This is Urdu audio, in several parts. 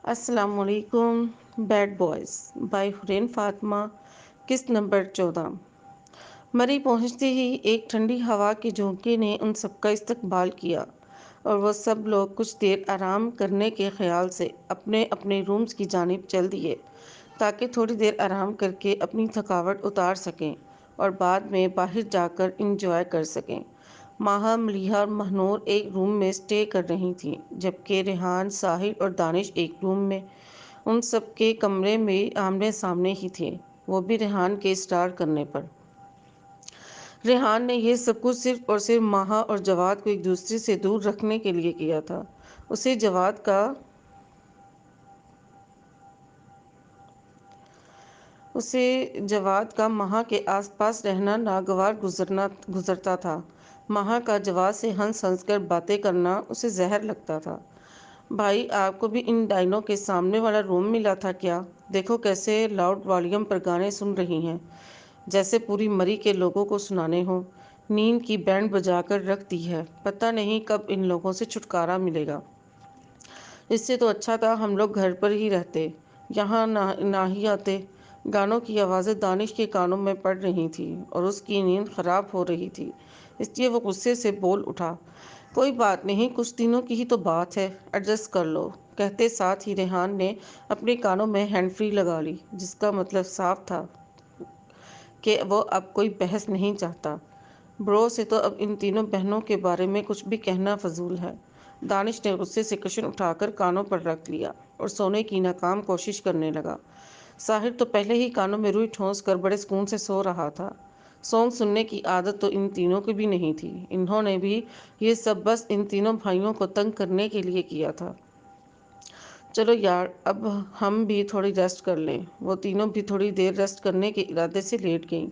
السلام علیکم۔ بیڈ بوائز بائی حرین فاطمہ، قسط نمبر 14۔ مری پہنچتے ہی ایک ٹھنڈی ہوا کے جھونکے نے ان سب کا استقبال کیا اور وہ سب لوگ کچھ دیر آرام کرنے کے خیال سے اپنے اپنے رومز کی جانب چل دیے تاکہ تھوڑی دیر آرام کر کے اپنی تھکاوٹ اتار سکیں اور بعد میں باہر جا کر انجوائے کر سکیں۔ ماہا، ملیحہ اور مہنور ایک روم میں اسٹے کر رہی تھیں، جبکہ ریحان، ساحر اور دانش ایک روم میں ان سب کے کمرے میں آمنے سامنے ہی تھے، وہ بھی ریحان کے اصرار کرنے پر۔ ریحان نے یہ سب کچھ صرف اور صرف ماہا اور جواد کو ایک دوسرے سے دور رکھنے کے لیے کیا تھا۔ اسے جواد کا ماہا کے آس پاس رہنا ناگوار گزرتا تھا۔ ماہا کا جواد سے ہنس ہنس کر باتیں کرنا اسے زہر لگتا تھا۔ بھائی، آپ کو بھی ان ڈائنوں کے سامنے والا روم ملا تھا کیا؟ دیکھو کیسے لاؤڈ والیوم پر گانے سن رہی ہیں، جیسے پوری مری کے لوگوں کو سنانے ہوں۔ نیند کی بینڈ بجا کر رکھ دی ہے، پتہ نہیں کب ان لوگوں سے چھٹکارا ملے گا۔ اس سے تو اچھا تھا ہم لوگ گھر پر ہی رہتے، یہاں نہ ہی آتے۔ گانوں کی آوازیں دانش کے کانوں میں پڑ رہی تھیں اور اس کی نیند خراب ہو رہی تھی، اس لیے وہ غصے سے بول اٹھا، کوئی بات نہیں، کچھ دنوں کی ہی تو بات ہے، ایڈجسٹ کر لو۔ کہتے ساتھ ہی ریحان نے اپنے کانوں میں ہینڈ فری لگا لی، جس کا مطلب صاف تھا کہ وہ اب کوئی بحث نہیں چاہتا۔ برو سے تو اب ان تینوں بہنوں کے بارے میں کچھ بھی کہنا فضول ہے۔ دانش نے غصے سے کشن اٹھا کر کانوں پر رکھ لیا اور سونے کی ناکام کوشش کرنے لگا۔ ساحر تو پہلے ہی کانوں میں روئی ٹھونس کر بڑے سکون سے سو رہا تھا۔ سونگ سننے کی عادت تو ان تینوں کو بھی نہیں تھی، انہوں نے بھی یہ سب بس ان تینوں بھائیوں کو تنگ کرنے کے لیے کیا تھا۔ چلو یار، اب ہم بھی تھوڑی ریسٹ کر لیں۔ وہ تینوں بھی تھوڑی دیر ریسٹ کرنے کے ارادے سے لیٹ گئیں۔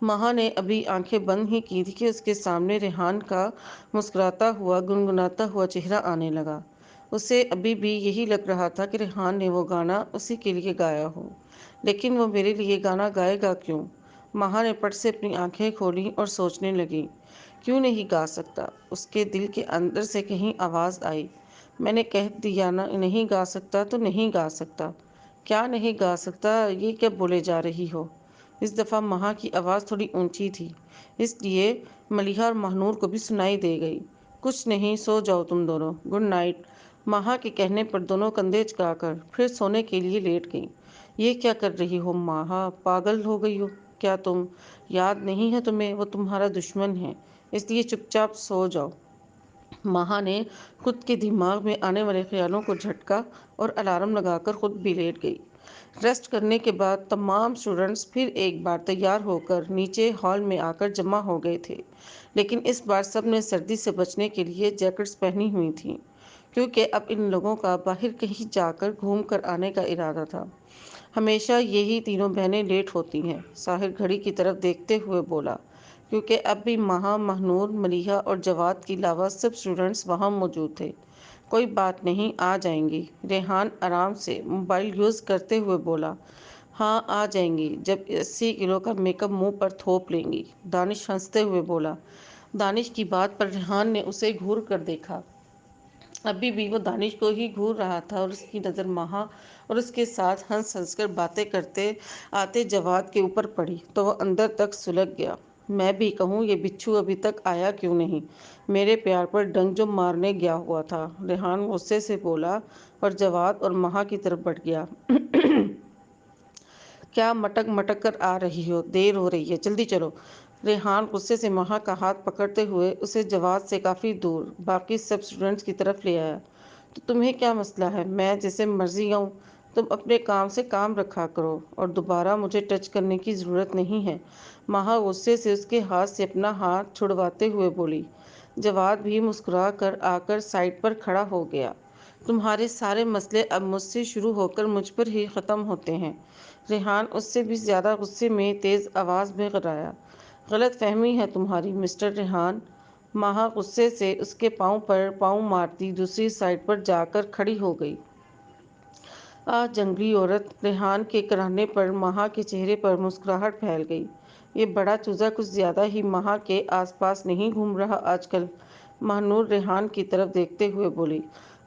ماہا نے ابھی آنکھیں بند ہی کی تھی کہ اس کے سامنے ریحان کا مسکراتا ہوا گنگناتا ہوا چہرہ آنے لگا۔ اسے ابھی بھی یہی لگ رہا تھا کہ ریحان نے وہ گانا اسی کے لیے گایا ہو، لیکن وہ میرے لیے گانا گائے گا کیوں؟ ماہا نے پٹ سے اپنی آنکھیں کھولیں اور سوچنے لگی، کیوں نہیں گا سکتا؟ اس کے دل کے اندر سے کہیں آواز آئی، میں نے کہہ دیا نا نہیں گا سکتا تو نہیں گا سکتا۔ کیا نہیں گا سکتا؟ یہ کیا بولے جا رہی ہو؟ اس دفعہ ماہا کی آواز تھوڑی اونچی تھی، اس لیے ملیحہ اور مہنور کو بھی سنائی دے گئی۔ کچھ نہیں، سو جاؤ تم دونوں، گڈ نائٹ۔ ماہا کے کہنے پر دونوں کندھے جھکا کر پھر سونے کے لیے لیٹ گئیں۔ یہ کیا کر رہی ہو ماہا؟ پاگل ہو گئی ہو کیا تم؟ یاد نہیں ہے تمہیں وہ تمہارا دشمن ہے، اس لیے چپ چاپ سو جاؤ۔ ماہا نے خود کے دماغ میں آنے والے خیالوں کو جھٹکا اور الارم لگا کر خود بھی لیٹ گئی۔ ریسٹ کرنے کے بعد تمام اسٹوڈنٹس پھر ایک بار تیار ہو کر نیچے ہال میں آ کر جمع ہو گئے تھے، لیکن اس بار سب نے سردی سے بچنے کے لیے جیکٹس پہنی ہوئی تھیں، کیونکہ اب ان لوگوں کا باہر کہیں جا کر گھوم کر آنے کا ارادہ تھا۔ ہمیشہ یہی تینوں بہنیں لیٹ ہوتی ہیں، ساحر گھڑی کی طرف دیکھتے ہوئے بولا، کیونکہ اب بھی ماہا، مہنور، ملیحہ اور جواد کے علاوہ سب اسٹوڈنٹس وہاں موجود تھے۔ کوئی بات نہیں، آ جائیں گی۔ ریحان آرام سے موبائل یوز کرتے ہوئے بولا، ہاں آ جائیں گی، جب 80 کلو کا میک اپ منہ پر تھوپ لیں گی۔ دانش ہنستے ہوئے بولا۔ دانش کی بات پر ریحان نے اسے گھور کر دیکھا۔ ابھی بھی وہ دانش کو ہی گھور رہا تھا اور اس کی نظر ماہا اور اس کے ساتھ ہنس ہنس کر باتیں کرتے آتے جواد کے اوپر پڑی تو وہ اندر تک سلگ گیا۔ میں بھی کہوں، یہ بچھو ابھی تک آیا کیوں نہیں؟ میرے پیار پر ڈنک جو مارنے گیا ہوا تھا، ریحان غصے سے بولا اور جواد اور ماہا کی طرف بڑھ گیا۔ کیا مٹک مٹک کر آ رہی ہو؟ دیر ہو رہی ہے، جلدی چلو۔ ریحان غصے سے ماہا کا ہاتھ پکڑتے ہوئے اسے جواد سے کافی دور باقی سب اسٹوڈنٹس کی طرف لے آیا۔ تو تمہیں کیا مسئلہ ہے؟ میں جیسے مرضی آؤں؟ تم اپنے کام سے کام رکھا کرو اور دوبارہ مجھے ٹچ کرنے کی ضرورت نہیں ہے۔ ماہا غصے سے اس کے ہاتھ سے اپنا ہاتھ چھڑواتے ہوئے بولی۔ جواد بھی مسکرا کر آ کر سائڈ پر کھڑا ہو گیا۔ تمہارے سارے مسئلے اب مجھ سے شروع ہو کر مجھ پر ہی ختم ہوتے ہیں۔ ریحان اس سے بھی زیادہ غصے میں تیز آواز میں غرایا۔ غلط فہمی ہے تمہاری مسٹر ریحان۔ ماہا غصے سے اس کے پاؤں پر پاؤں مارتی دوسری سائڈ پر جا کر کھڑی ہو گئی۔ جنگلی عورت! ریحان کے کہنے پر ماہا کے چہرے پر مسکراہٹ پھیل گئی۔ یہ بڑا چوزا کچھ زیادہ ہی ماہا کے آس پاس نہیں گھوم رہا آج کل؟ مہنور ریحان کی طرف دیکھتے ہوئے بولی۔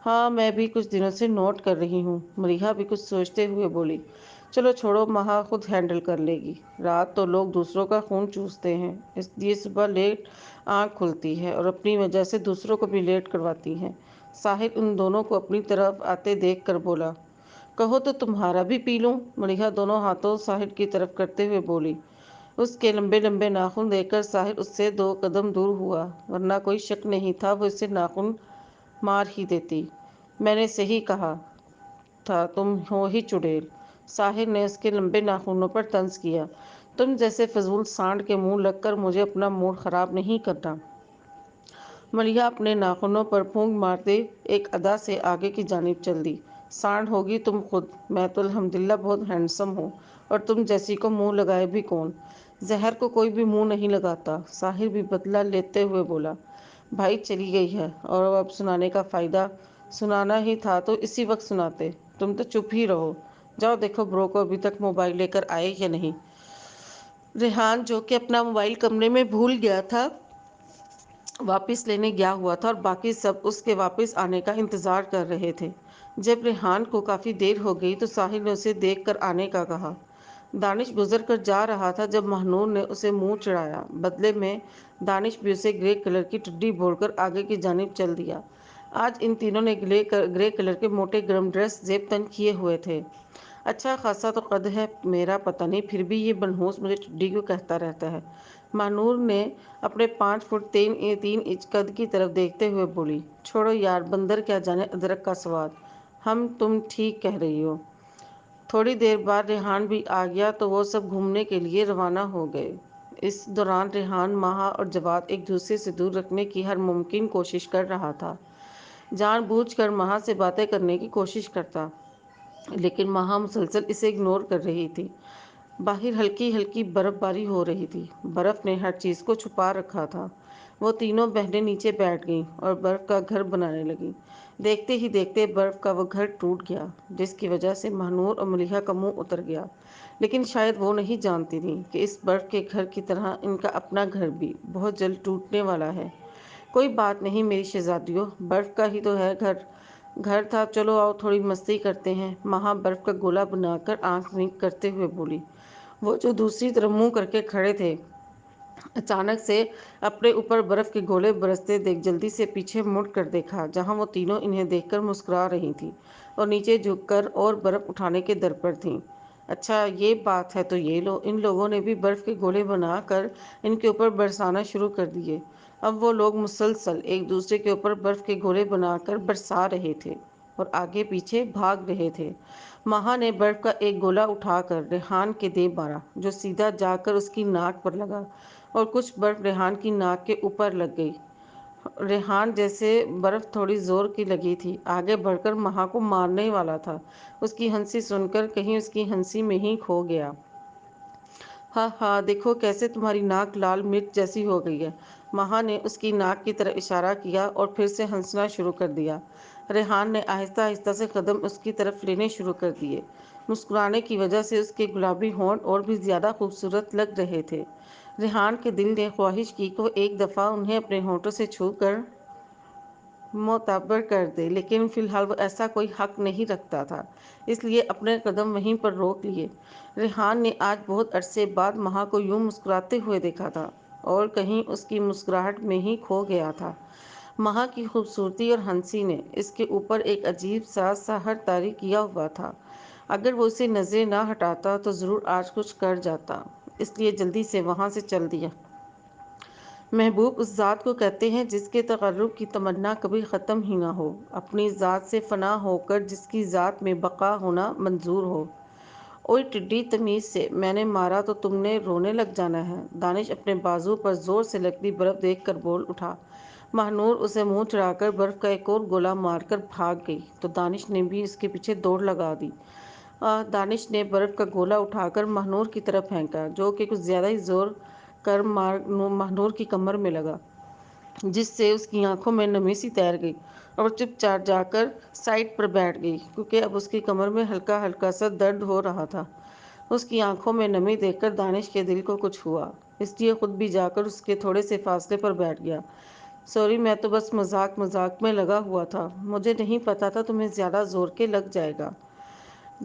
ہاں میں بھی کچھ دنوں سے نوٹ کر رہی ہوں، مریحا بھی کچھ سوچتے ہوئے بولی۔ چلو چھوڑو، مہا خود ہینڈل کر لے گی۔ رات تو لوگ دوسروں کا خون چوستے ہیں، اس لیے صبح لیٹ آنکھ کھلتی ہے اور اپنی وجہ سے دوسروں کو بھی لیٹ کرواتی ہیں۔ ساحر ان دونوں کو اپنی طرف آتے دیکھ کر بولا۔ کہو تو تمہارا بھی پی لوں؟ مریحا دونوں ہاتھوں ساحر کی طرف کرتے ہوئے بولی۔ اس کے لمبے لمبے ناخن دیکھ کر ساحر اس سے 2 قدم دور ہوا، ورنہ کوئی شک نہیں تھا وہ اسے ناخن مار ہی دیتی۔ میں نے صحیح کہا تھا، تم ہو ہی چڑیل۔ ساحر نے اس کے لمبے ناخنوں پر طنز کیا۔ تم جیسے فضول سانڈ کے منہ لگ کر مجھے اپنا موڈ خراب نہیں کرنا۔ ملیحا اپنے ناخنوں پر پھونک مارتے ایک ادا سے آگے کی جانب چل دی۔ سانڈ ہوگی تم خود، میں تو الحمدللہ بہت ہینڈسم ہوں، اور تم جیسی کو منہ لگائے بھی کون؟ زہر کو کوئی بھی منہ نہیں لگاتا۔ ساحر بھی بدلہ لیتے ہوئے بولا۔ بھائی چلی گئی ہے اور اب سنانے کا فائدہ؟ سنانا ہی تھا تو اسی وقت سناتے، تم تو چپ ہی رہو۔ جاؤ دیکھو برو کو ابھی تک موبائل لے کر آئے یا نہیں۔ ریحان جو کہ اپنا موبائل کمرے میں بھول گیا تھا، واپس لینے گیا ہوا تھا اور باقی سب اس کے واپس آنے کا انتظار کر رہے تھے۔ جب ریحان کو کافی دیر ہو گئی تو ساحر نے اسے دیکھ کر آنے کا کہا۔ دانش گزر کر جا رہا تھا جب مہنور نے اسے منہ چڑھایا۔ بدلے میں دانش بھی اسے گرے کلر کی ٹڈی بول کر آگے کی جانب چل دیا۔ آج ان تینوں نے گرے کلر کے موٹے گرم ڈریس زیب تن کیے ہوئے تھے۔ اچھا خاصا تو قد ہے میرا، پتہ نہیں پھر بھی یہ منحوس مجھے ٹڈی کیوں کہتا رہتا ہے۔ مہنور نے اپنے 5 فٹ 3 انچ قد کی طرف دیکھتے ہوئے بولی۔ چھوڑو یار، بندر کیا جانے ادرک کا سواد۔ تم ٹھیک کہہ رہی ہو۔ تھوڑی دیر بعد ریحان بھی آ گیا تو وہ سب گھومنے کے لیے روانہ ہو گئے۔ اس دوران ریحان مہا اور جواد ایک دوسرے سے دور رکھنے کی ہر ممکن کوشش کر رہا تھا۔ جان بوجھ کر مہا سے باتیں کرنے کی کوشش کرتا، لیکن مہا مسلسل اسے اگنور کر رہی تھی۔ باہر ہلکی ہلکی برف باری ہو رہی تھی، برف نے ہر چیز کو چھپا رکھا تھا۔ وہ تینوں بہنیں نیچے بیٹھ گئیں اور برف کا گھر بنانے لگیں۔ دیکھتے ہی دیکھتے برف کا وہ گھر ٹوٹ گیا، جس کی وجہ سے مہنور اور ملیحا کا منہ اتر گیا، لیکن شاید وہ نہیں جانتی تھیں کہ اس برف کے گھر کی طرح ان کا اپنا گھر بھی بہت جلد ٹوٹنے والا ہے۔ کوئی بات نہیں میری شہزادیوں، برف کا ہی تو ہے گھر تھا، چلو آؤ تھوڑی مستی کرتے ہیں۔ مہا برف کا گولا بنا کر آنکھ ونک کرتے ہوئے بولی۔ وہ جو دوسری طرف منہ کر کے کھڑے تھے، اچانک سے اپنے اوپر برف کے گولے برستے دیکھ جلدی سے پیچھے مڑ کر دیکھا، جہاں وہ تینوں انہیں دیکھ کر مسکرا رہی تھیں اور نیچے جھک کر اور برف اٹھانے کے در پر تھیں۔ اچھا یہ بات ہے تو ان لوگوں نے بھی برف کے گولے بنا کر ان کے اوپر برسانا شروع کر دیے۔ اب وہ لوگ مسلسل ایک دوسرے کے اوپر برف کے گولے بنا کر برسا رہے تھے اور آگے پیچھے بھاگ رہے تھے۔ مہا نے برف کا ایک گولا اٹھا کر ریحان کے دے مارا، جو سیدھا جا کر اس کی ناک پر لگا اور کچھ برف ریحان کی ناک کے اوپر لگ گئی۔ ریحان جیسے برف تھوڑی زور کی لگی تھی، آگے بڑھ کر مہا کو مارنے والا تھا۔ اس کی ہنسی سن کر کہیں اس کی ہنسی میں ہی کھو گیا۔ ہاں ہاں دیکھو کیسے تمہاری ناک لال مرچ جیسی ہو گئی ہے۔ مہا نے اس کی ناک کی طرف اشارہ کیا اور پھر سے ہنسنا شروع کر دیا۔ ریحان نے آہستہ آہستہ سے قدم اس کی طرف لینے شروع کر دیے۔ مسکرانے کی وجہ سے اس کے گلابی ہونٹ اور بھی زیادہ خوبصورت لگ رہے تھے۔ ریحان کے دل نے خواہش کی کہ وہ ایک دفعہ انہیں اپنے ہونٹوں سے چھو کر معتبر کر دے، لیکن فی الحال وہ ایسا کوئی حق نہیں رکھتا تھا، اس لیے اپنے قدم وہیں پر روک لیے۔ ریحان نے آج بہت عرصے بعد مہا کو یوں مسکراتے ہوئے دیکھا تھا اور کہیں اس کی مسکراہٹ میں ہی کھو گیا تھا۔ مہا کی خوبصورتی اور ہنسی نے اس کے اوپر ایک عجیب سا سحر طاری کیا ہوا تھا۔ اگر وہ اسے نظریں نہ ہٹاتا تو ضرور آج کچھ کر جاتا، اس لیے جلدی سے وہاں سے چل دیا۔ محبوب اس ذات کو کہتے ہیں جس کے تقرب کی تمنا کبھی ختم ہی نہ ہو، اپنی ذات سے فنا ہو کر جس کی ذات میں بقا ہونا منظور ہو۔ اوئے ٹڈی تمیز سے، میں نے مارا تو تم نے رونے لگ جانا ہے۔ دانش اپنے بازو پر زور سے لگتی برف دیکھ کر بول اٹھا۔ مہنور اسے منہ چڑھا کر برف کا ایک اور گولا مار کر بھاگ گئی تو دانش نے بھی اس کے پیچھے دوڑ لگا دی۔ دانش نے برف کا گولا اٹھا کر مہنور کی طرف پھینکا، جو کہ کچھ زیادہ ہی زور کر مہنور کی کمر میں لگا، جس سے اس کی آنکھوں میں نمی سی تیر گئی اور چپ چاپ جا کر سائڈ پر بیٹھ گئی، کیونکہ اب اس کی کمر میں ہلکا ہلکا سا درد ہو رہا تھا۔ اس کی آنکھوں میں نمی دیکھ کر دانش کے دل کو کچھ ہوا، اس لیے خود بھی جا کر اس کے تھوڑے سے فاصلے پر بیٹھ گیا۔ سوری، میں تو بس مذاق مذاق میں لگا ہوا تھا، مجھے نہیں پتا تھا تمہیں زیادہ زور کے لگ جائے گا۔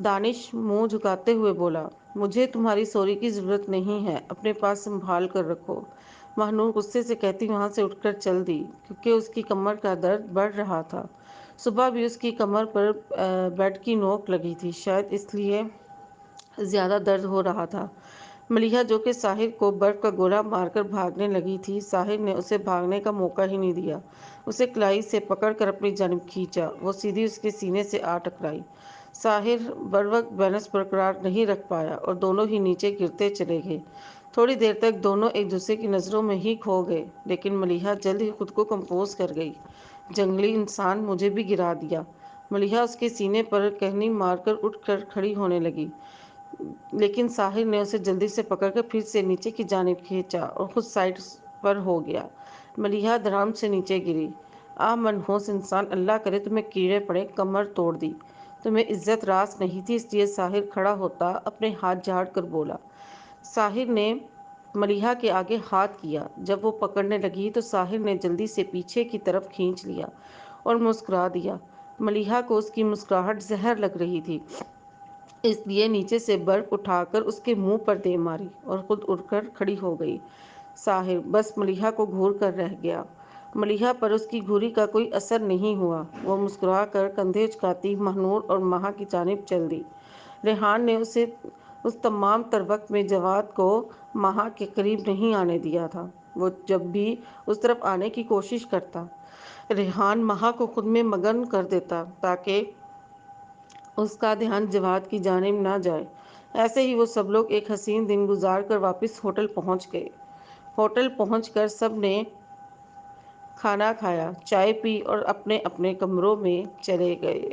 دانش منہ جھکاتے ہوئے بولا، مجھے تمہاری سوری کی ضرورت نہیں ہے، اپنے پاس سنبھال کر رکھو۔ مہنور غصے سے کہتی وہاں سے اٹھ کر چل دی، کیونکہ اس کی کمر کا درد بڑھ رہا تھا۔ صبح بھی اس کی کمر پر بیٹ کی نوک لگی تھی، شاید اس لیے زیادہ درد ہو رہا تھا۔ ملیحہ جو کہ ساحر کو برف کا گولا مار کر بھاگنے لگی تھی، ساحر نے اسے بھاگنے کا موقع ہی نہیں دیا، اسے کلائی سے پکڑ کر اپنی جانب کھینچا، وہ سیدھی اس کے سینے سے آ ٹکرائی۔ ساحر بروقت بیلنس برقرار نہیں رکھ پایا اور دونوں ہی نیچے گرتے چلے گئے۔ تھوڑی دیر تک دونوں ایک دوسرے کی نظروں میں ہی کھو گئے، لیکن ملیحہ جلد ہی خود کو کمپوز کر گئی۔ جنگلی انسان، مجھے بھی گرا دیا۔ ملیحہ اس کے سینے پر کہنی مار کر اٹھ کر کھڑی ہونے لگی، لیکن ساحر نے اسے جلدی سے پکڑ کر پھر سے نیچے کی جانب کھینچا اور خود سائڈ پر ہو گیا۔ ملیحہ دھڑام سے نیچے گری۔ آہ منحوس انسان، اللہ کرے تمہیں کیڑے پڑے، کمر توڑ دی۔ تمہیں عزت راست نہیں تھی، اس لیے ساحر کھڑا ہوتا اپنے ہاتھ جھاڑ کر بولا۔ ساحر نے ملیحہ کے آگے ہاتھ کیا۔ جب وہ پکڑنے لگی تو ساحر نے جلدی سے پیچھے کی طرف کھینچ لیا اور مسکرا دیا۔ ملیحہ کو اس کی مسکراہٹ زہر لگ رہی تھی، اس لیے نیچے سے برف اٹھا کر اس کے منہ پر دے ماری اور خود اٹھ کر کھڑی ہو گئی۔ ساحر بس ملیحہ کو گھور کر رہ گیا۔ ملیحہ پر اس کی گھوری کا کوئی اثر نہیں ہوا، وہ مسکرا کر کندھے اچکاتی مہنور اور مہا کی جانب چل دی۔ ریحان نے اس تمام تر وقت میں جواد کو مہا کے قریب نہیں آنے دیا تھا۔ وہ جب بھی اس طرف آنے کی کوشش کرتا، ریحان مہا کو خود میں مگن کر دیتا تاکہ اس کا دھیان جواد کی جانب نہ جائے۔ ایسے ہی وہ سب لوگ ایک حسین دن گزار کر واپس ہوٹل پہنچ گئے۔ ہوٹل پہنچ کر سب نے کھانا کھایا، چائے پی اور اپنے اپنے کمروں میں چلے گئے۔